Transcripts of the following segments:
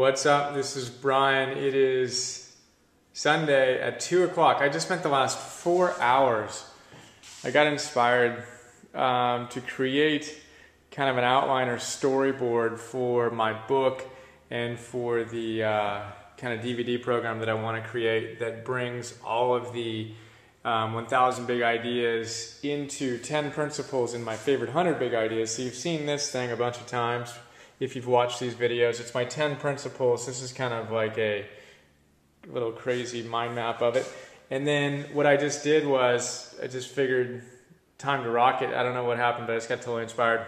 What's up? This is Brian. It is Sunday at 2 o'clock. I just spent the last 4 hours. I got inspired to create kind of an outline or storyboard for my book and for the kind of DVD program that I want to create that brings all of the 1,000 big ideas into 10 principles in my favorite 100 big ideas. So you've seen this thing a bunch of times. If you've watched these videos, it's my 10 principles. This is kind of like a little crazy mind map of it. And then what I just did was, I just figured time to rock it. I don't know what happened, but I just got totally inspired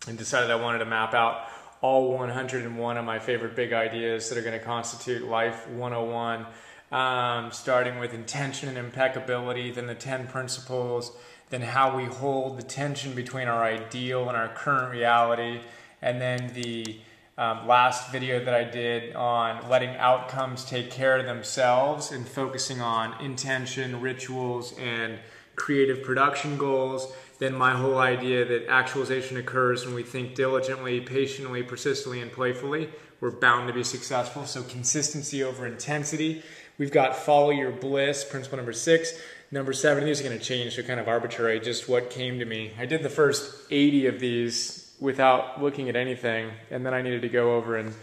and decided I wanted to map out all 101 of my favorite big ideas that are going to constitute Life 101, starting with intention and impeccability, then the 10 principles, then how we hold the tension between our ideal and our current reality, and then the last video that I did on letting outcomes take care of themselves and focusing on intention, rituals, and creative production goals. Then my whole idea that actualization occurs when we think diligently, patiently, persistently, and playfully. We're bound to be successful. So consistency over intensity. We've got follow your bliss, principle number 6. Number 7, these are going to change, they're kind of arbitrary, just what came to me. I did the first 80 of these without looking at anything, and then I needed to go over and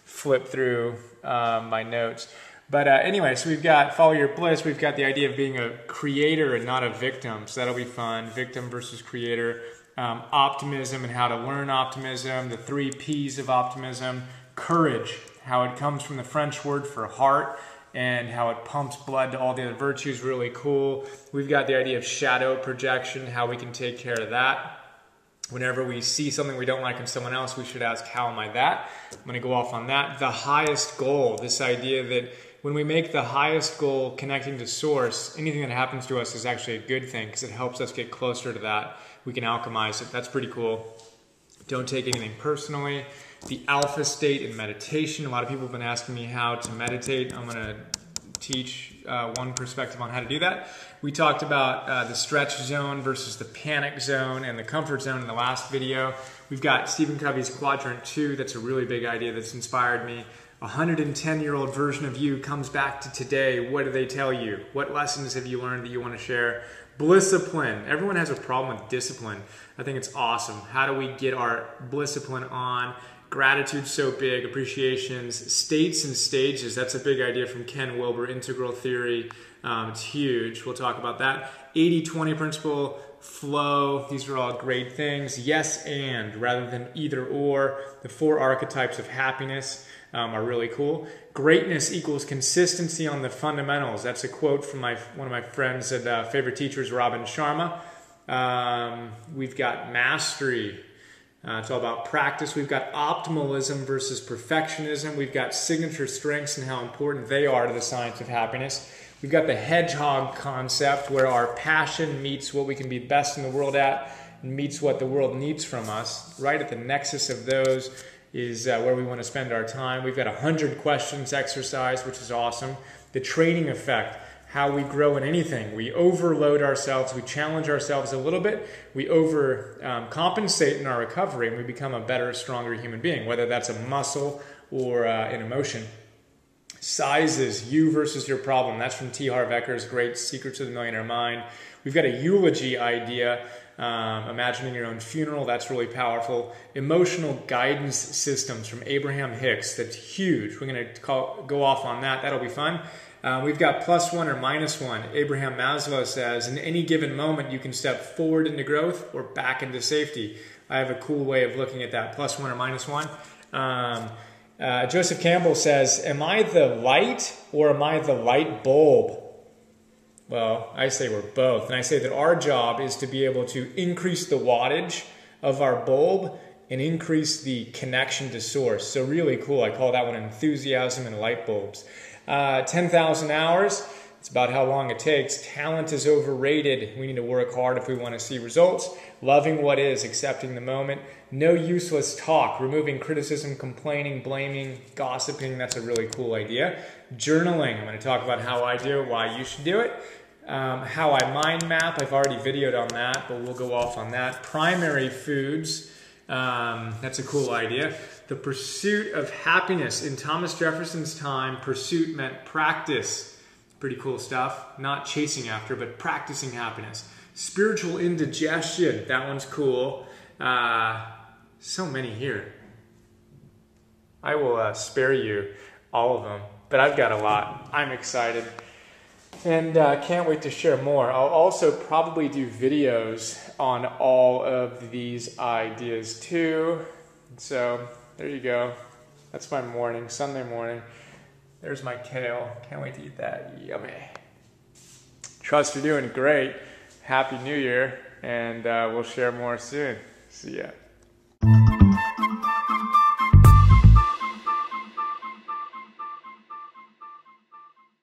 flip through my notes. But anyway, so we've got follow your bliss. We've got the idea of being a creator and not a victim, so that'll be fun. Victim versus creator. Optimism and how to learn optimism. The 3 P's of optimism. Courage, how it comes from the French word for heart and how it pumps blood to all the other virtues. Really cool. We've got the idea of shadow projection, how we can take care of that. Whenever we see something we don't like in someone else, we should ask, how am I that? I'm going to go off on that. The highest goal, this idea that when we make the highest goal connecting to source, anything that happens to us is actually a good thing because it helps us get closer to that. We can alchemize it. That's pretty cool. Don't take anything personally. The alpha state in meditation. A lot of people have been asking me how to meditate. I'm going to teach one perspective on how to do that. We talked about the stretch zone versus the panic zone and the comfort zone in the last video. We've got Stephen Covey's Quadrant 2. That's a really big idea that's inspired me. A 110-year-old version of you comes back to today. What do they tell you? What lessons have you learned that you want to share? Blisscipline. Everyone has a problem with discipline. I think it's awesome. How do we get our blisscipline on? Gratitude so big, appreciations, states and stages. That's a big idea from Ken Wilber, integral theory. It's huge. We'll talk about that. 80-20 principle, flow. These are all great things. Yes and rather than either or. The 4 archetypes of happiness are really cool. Greatness equals consistency on the fundamentals. That's a quote from one of my friends and favorite teachers, Robin Sharma. We've got mastery. It's all about practice. We've got optimalism versus perfectionism. We've got signature strengths and how important they are to the science of happiness. We've got the hedgehog concept where our passion meets what we can be best in the world at and meets what the world needs from us. Right at the nexus of those is where we want to spend our time. We've got 100 questions exercise, which is awesome. The training effect. How we grow in anything. We overload ourselves, we challenge ourselves a little bit, we compensate in our recovery, and we become a better, stronger human being, whether that's a muscle or an emotion. Sizes, you versus your problem. That's from T. Harv Eker's great Secrets of the Millionaire Mind. We've got a eulogy idea, imagining your own funeral. That's really powerful. Emotional guidance systems from Abraham Hicks. That's huge. We're going to go off on that. That'll be fun. We've got +1 or -1. Abraham Maslow says, in any given moment, you can step forward into growth or back into safety. I have a cool way of looking at that, +1 or -1. Joseph Campbell says, am I the light or am I the light bulb? Well, I say we're both. And I say that our job is to be able to increase the wattage of our bulb and increase the connection to source. So really cool. I call that one enthusiasm and light bulbs. 10,000 hours, it's about how long it takes. Talent is overrated. We need to work hard if we want to see results. Loving what is, accepting the moment. No useless talk, removing criticism, complaining, blaming, gossiping. That's a really cool idea. Journaling, I'm going to talk about how I do it, why you should do it. How I mind map, I've already videoed on that, but we'll go off on that. Primary foods, That's a cool idea. The pursuit of happiness. In Thomas Jefferson's time, pursuit meant practice. Pretty cool stuff. Not chasing after, but practicing happiness. Spiritual indigestion. That one's cool. So many here. I will spare you all of them, but I've got a lot. I'm excited and can't wait to share more. I'll also probably do videos on all of these ideas too. So there you go. That's my morning, Sunday morning. There's my kale. Can't wait to eat that. Yummy. Trust you're doing great. Happy New Year, and we'll share more soon. See ya.